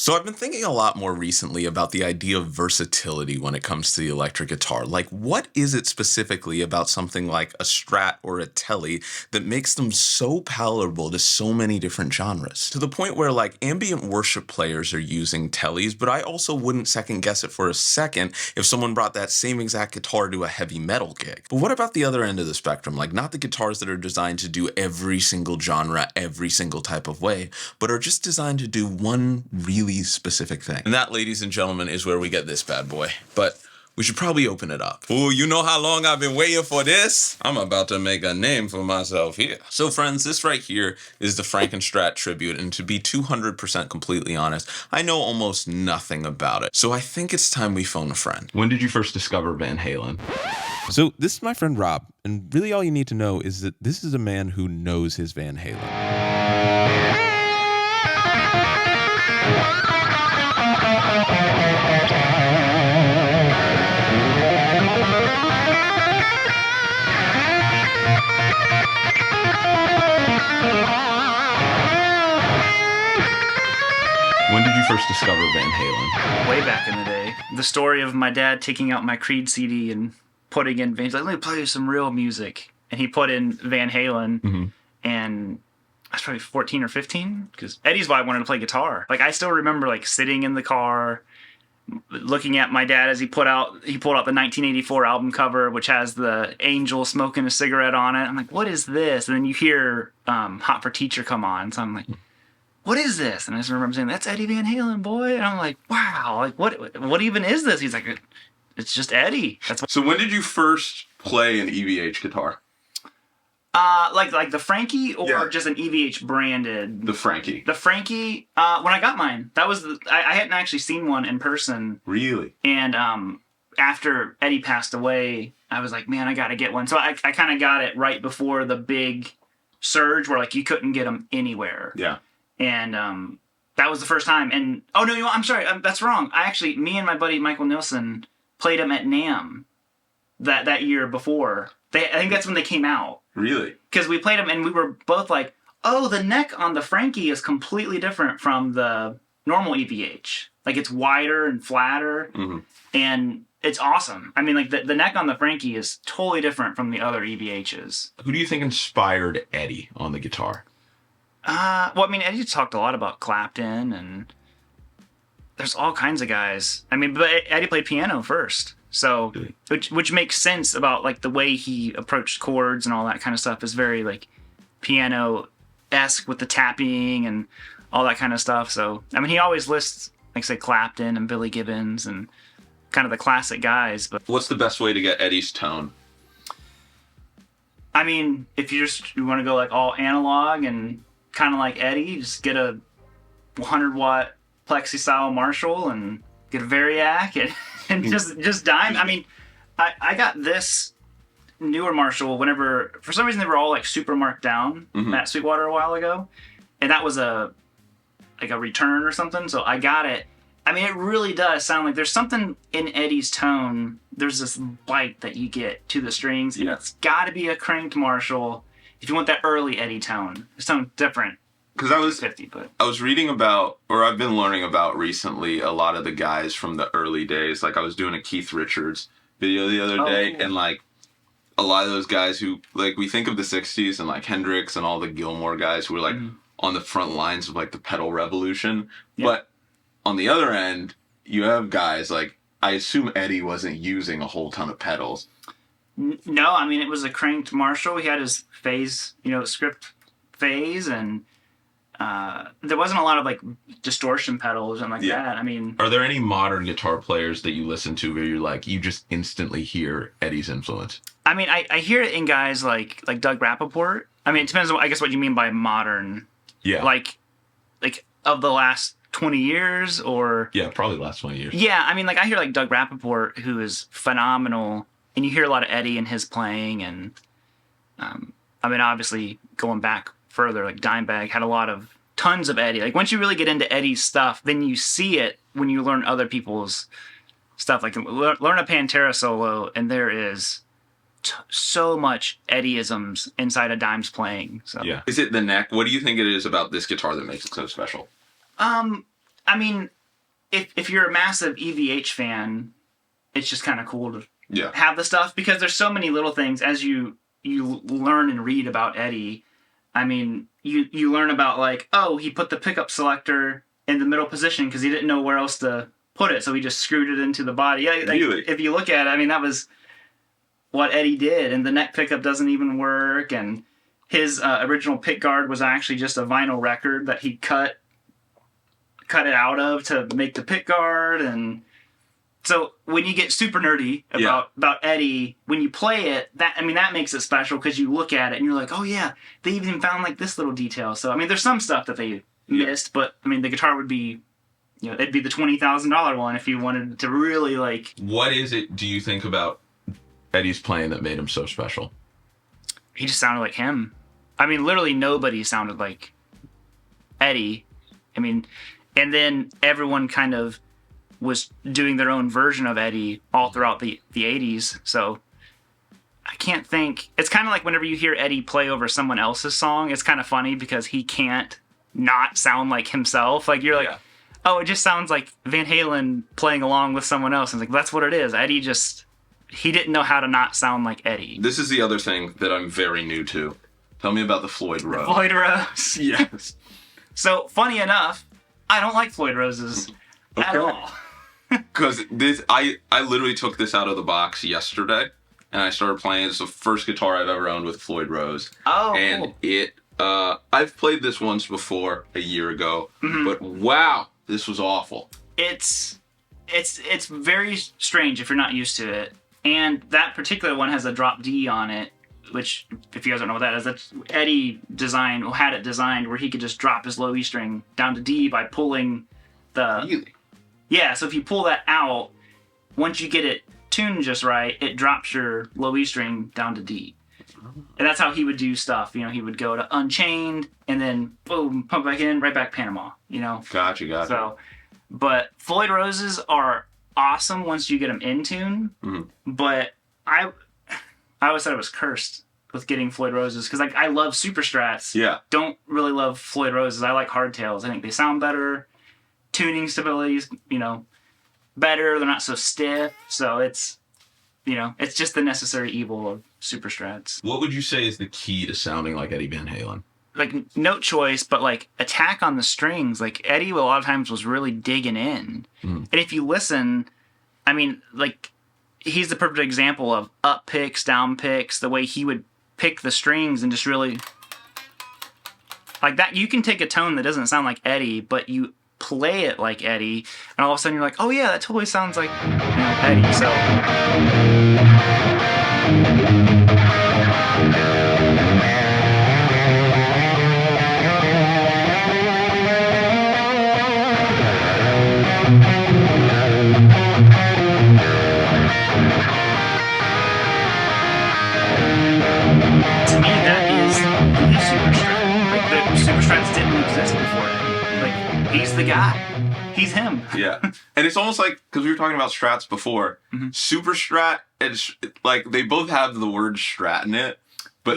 So I've been thinking a lot more recently about the idea of versatility when it comes to the electric guitar. Like, what is it specifically about something like a Strat or a Tele that makes them so palatable to so many different genres? To the point where, like, ambient worship players are using Teles, but I also wouldn't second guess it for a second if someone brought that same exact guitar to a heavy metal gig. But what about the other end of the spectrum? Like, not the guitars that are designed to do every single genre, every single type of way, but are just designed to do one really specific thing. And that, ladies and gentlemen, is where we get this bad boy. But we should probably open it up. Ooh, you know how long I've been waiting for this? I'm about to make a name for myself here. So friends, this right here is the Frankenstrat tribute, and to be 200% completely honest, I know almost nothing about it. So I think it's time we phone a friend. When did you first discover Van Halen? So this is my friend Rob, and really all you need to know is that this is a man who knows his Van Halen. When did you first discover Van Halen? Way back in the day. The story of my dad taking out my Creed CD and putting in Van, he's like, let me play you some real music. And he put in Van Halen, and I was probably 14 or 15, because Eddie's why I wanted to play guitar. Like, I still remember, like, sitting in the car, looking at my dad as he pulled out the 1984 album cover, which has the angel smoking a cigarette on it. I'm like, what is this? And then you hear Hot for Teacher come on, so I'm like, what is this? And I just remember saying, that's Eddie Van Halen, boy. And I'm like, wow, like what even is this? He's like, it's just Eddie. So when did you first play an EVH guitar? Like the Frankie, or just an EVH branded? The Frankie. The Frankie, when I got mine, that was I hadn't actually seen one in person. Really? And after Eddie passed away, I was like, man, I gotta get one. So I kind of got it right before the big surge where, like, you couldn't get them anywhere. Yeah. And that was the first time. And oh no, I'm sorry, that's wrong. Me and my buddy Michael Nilsson played them at NAMM that year before. I think that's when they came out. Really? Because we played them and we were both like, oh, the neck on the Frankie is completely different from the normal EVH. Like, it's wider and flatter, and it's awesome. I mean, like, the neck on the Frankie is totally different from the other EVHs. Who do you think inspired Eddie on the guitar? Well, I mean, Eddie talked a lot about Clapton, and there's all kinds of guys. I mean, but Eddie played piano first, so which makes sense about, like, the way he approached chords and all that kind of stuff is very, like, piano-esque with the tapping and all that kind of stuff. So, I mean, he always lists, like, say, Clapton and Billy Gibbons and kind of the classic guys. But what's the best way to get Eddie's tone? I mean, if you want to go, like, all analog and kind of like Eddie, just get a 100-watt plexi style Marshall and get a Variac and just dime. I mean, I got this newer Marshall whenever, for some reason, they were all, like, super marked down at Sweetwater a while ago, and that was a return or something, so I got it. I mean, it really does sound like there's something in Eddie's tone. There's this bite that you get to the strings, and it's got to be a cranked Marshall if you want that early Eddie tone. It sounds different. Because I was reading about, or I've been learning about recently, a lot of the guys from the early days. Like, I was doing a Keith Richards video the other day, and, like, a lot of those guys who, like, we think of the 60s and, like, Hendrix and all the Gilmore guys who were, like, on the front lines of, like, the pedal revolution. Yeah. But on the other end, you have guys, like, I assume Eddie wasn't using a whole ton of pedals. No, I mean, it was a cranked Marshall. He had his phase, script phase, and there wasn't a lot of, like, distortion pedals and like that. I mean, are there any modern guitar players that you listen to where you're like, you just instantly hear Eddie's influence? I mean, I hear it in guys like Doug Rappaport. I mean, it depends on, I guess, what you mean by modern. Yeah. Like of the last 20 years, or... Yeah, probably the last 20 years. Yeah, I mean, like, I hear, like, Doug Rappaport, who is phenomenal, and you hear a lot of Eddie in his playing, and, I mean, obviously, going back further, like, Dimebag had tons of Eddie. Like, once you really get into Eddie's stuff, then you see it when you learn other people's stuff. Like, learn a Pantera solo, and there is so much Eddie-isms inside of Dime's playing. So. Yeah. Is it the neck? What do you think it is about this guitar that makes it so special? I I mean, if you're a massive EVH fan, it's just kind of cool to have the stuff, because there's so many little things as you learn and read about Eddie. I mean, you learn about like, oh, he put the pickup selector in the middle position because he didn't know where else to put it, so he just screwed it into the body. Yeah, like, really? If you look at it, I mean, that was what Eddie did, and the neck pickup doesn't even work, and his original pick guard was actually just a vinyl record that he cut it out of to make the pick guard. And so when you get super nerdy about Eddie, when you play it, that makes it special, because you look at it and you're like, oh yeah, they even found like this little detail. So I mean, there's some stuff that they missed, but I mean, the guitar would be, it'd be the $20,000 one if you wanted to really like. What is it do you think about Eddie's playing that made him so special? He just sounded like him. I mean, literally nobody sounded like Eddie. I mean, and then everyone kind of was doing their own version of Eddie all throughout the 80s. So I can't think. It's kind of like whenever you hear Eddie play over someone else's song, it's kind of funny because he can't not sound like himself. Like, you're like, oh, it just sounds like Van Halen playing along with someone else. And it's like, that's what it is. Eddie he didn't know how to not sound like Eddie. This is the other thing that I'm very new to. Tell me about the Floyd Rose. Floyd Rose. Yes. So, funny enough, I don't like Floyd Roses at all. Because I literally took this out of the box yesterday, and I started playing. It's the first guitar I've ever owned with Floyd Rose. Oh, and cool. I've played this once before, a year ago, but wow, this was awful. It's very strange if you're not used to it. And that particular one has a drop D on it, which, if you guys don't know what that is, that's Eddie had it designed where he could just drop his low E string down to D by pulling the... Really? Yeah, so if you pull that out, once you get it tuned just right, it drops your low E string down to D. And that's how he would do stuff. He would go to Unchained, and then boom, pump back in, right back Panama, Gotcha. So, but Floyd Roses are awesome once you get them in tune. But I always thought I was cursed with getting Floyd Roses, because I love Superstrats. Yeah. Don't really love Floyd Roses. I like hardtails. I think they sound better. Tuning stability's, better. They're not so stiff. So it's just the necessary evil of Superstrats. What would you say is the key to sounding like Eddie Van Halen? Like, note choice, but like attack on the strings. Like, Eddie a lot of times was really digging in. And if you listen, I mean, like, he's the perfect example of up picks, down picks, the way he would pick the strings and just really like that. You can take a tone that doesn't sound like Eddie, but you play it like Eddie, and all of a sudden you're like, oh yeah, that totally sounds like Eddie. So to me, that is the Superstrat. Like, the Superstrats didn't exist before Eddie. Like, he's the guy. He's him. Yeah. And it's almost like, because we were talking about strats before, Superstrat and like, they both have the word strat in it, but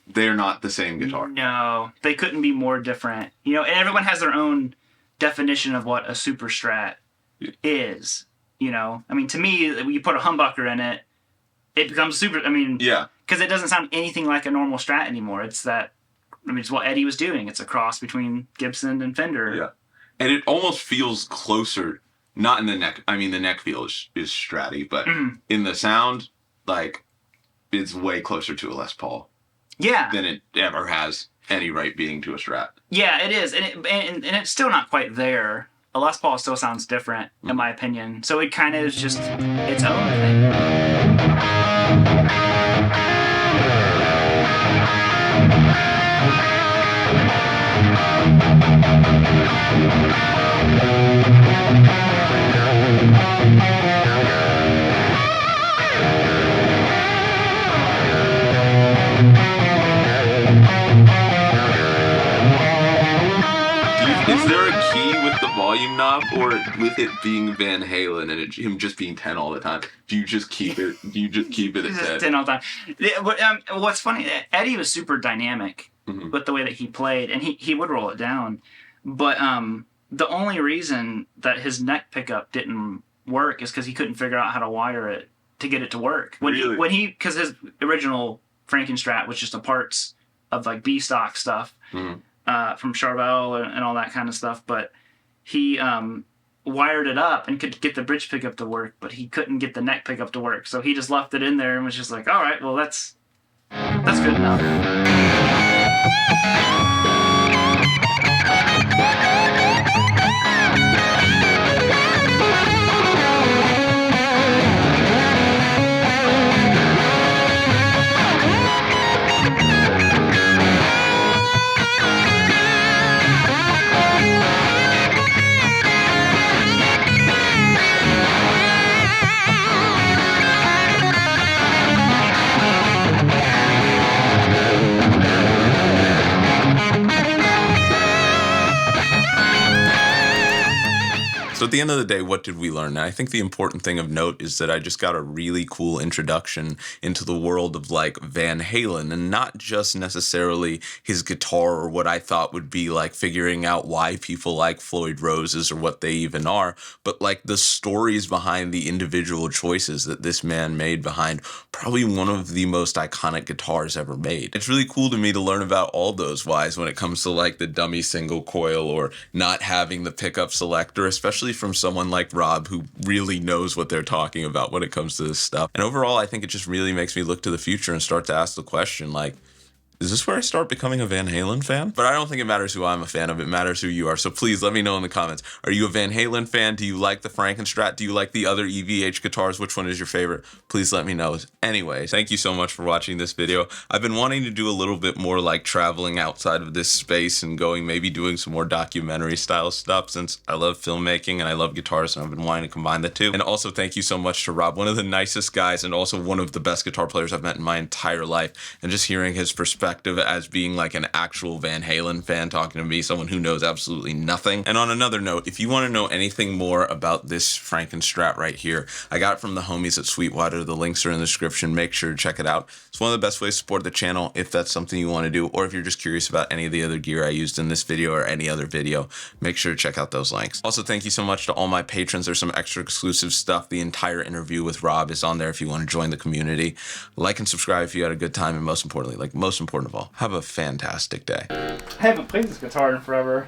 they're not the same guitar. No, they couldn't be more different. And everyone has their own definition of what a Superstrat is. I mean, to me, you put a humbucker in it, it becomes super. I mean, because it doesn't sound anything like a normal Strat anymore. It's it's what Eddie was doing. It's a cross between Gibson and Fender. Yeah. And it almost feels closer, not in the neck. I mean, the neck feel is Stratty, but in the sound, like, it's way closer to a Les Paul. Yeah. Than it ever has any right being to a Strat. Yeah, it is. And it's still not quite there. A Les Paul still sounds different, in my opinion. So it kind of is just its own thing. Is there a key with the volume knob, or with it being Van Halen and him just being 10 all the time? Do you just keep it? Do you just keep it at 10 all the time? What's funny, Eddie was super dynamic with the way that he played, and he would roll it down. But the only reason that his neck pickup didn't work is because he couldn't figure out how to wire it to get it to work. Because his original Frankenstrat was just a parts of like B stock stuff from Charvel and all that kind of stuff. But he wired it up and could get the bridge pickup to work, but he couldn't get the neck pickup to work. So he just left it in there and was just like, all right, well, that's good enough. So at the end of the day, what did we learn? And I think the important thing of note is that I just got a really cool introduction into the world of like Van Halen, and not just necessarily his guitar or what I thought would be like figuring out why people like Floyd Roses or what they even are, but like the stories behind the individual choices that this man made behind probably one of the most iconic guitars ever made. It's really cool to me to learn about all those whys when it comes to like the dummy single coil or not having the pickup selector, especially from someone like Rob who really knows what they're talking about when it comes to this stuff. And overall, I think it just really makes me look to the future and start to ask the question, like, is this where I start becoming a Van Halen fan? But I don't think it matters who I'm a fan of. It matters who you are. So please let me know in the comments. Are you a Van Halen fan? Do you like the Frankenstrat? Do you like the other EVH guitars? Which one is your favorite? Please let me know. Anyways, thank you so much for watching this video. I've been wanting to do a little bit more like traveling outside of this space and going, maybe doing some more documentary style stuff, since I love filmmaking and I love guitars, and I've been wanting to combine the two. And also thank you so much to Rob, one of the nicest guys and also one of the best guitar players I've met in my entire life. And just hearing his perspective as being like an actual Van Halen fan talking to me, someone who knows absolutely nothing. And on another note, if you want to know anything more about this Frankenstrat right here, I got it from the homies at Sweetwater. The links are in the description. Make sure to check it out. It's one of the best ways to support the channel if that's something you want to do, or if you're just curious about any of the other gear I used in this video or any other video, make sure to check out those links. Also, thank you so much to all my patrons. There's some extra exclusive stuff. The entire interview with Rob is on there if you want to join the community. Like and subscribe if you had a good time, and most importantly, like most important of all, have a fantastic day. I haven't played this guitar in forever.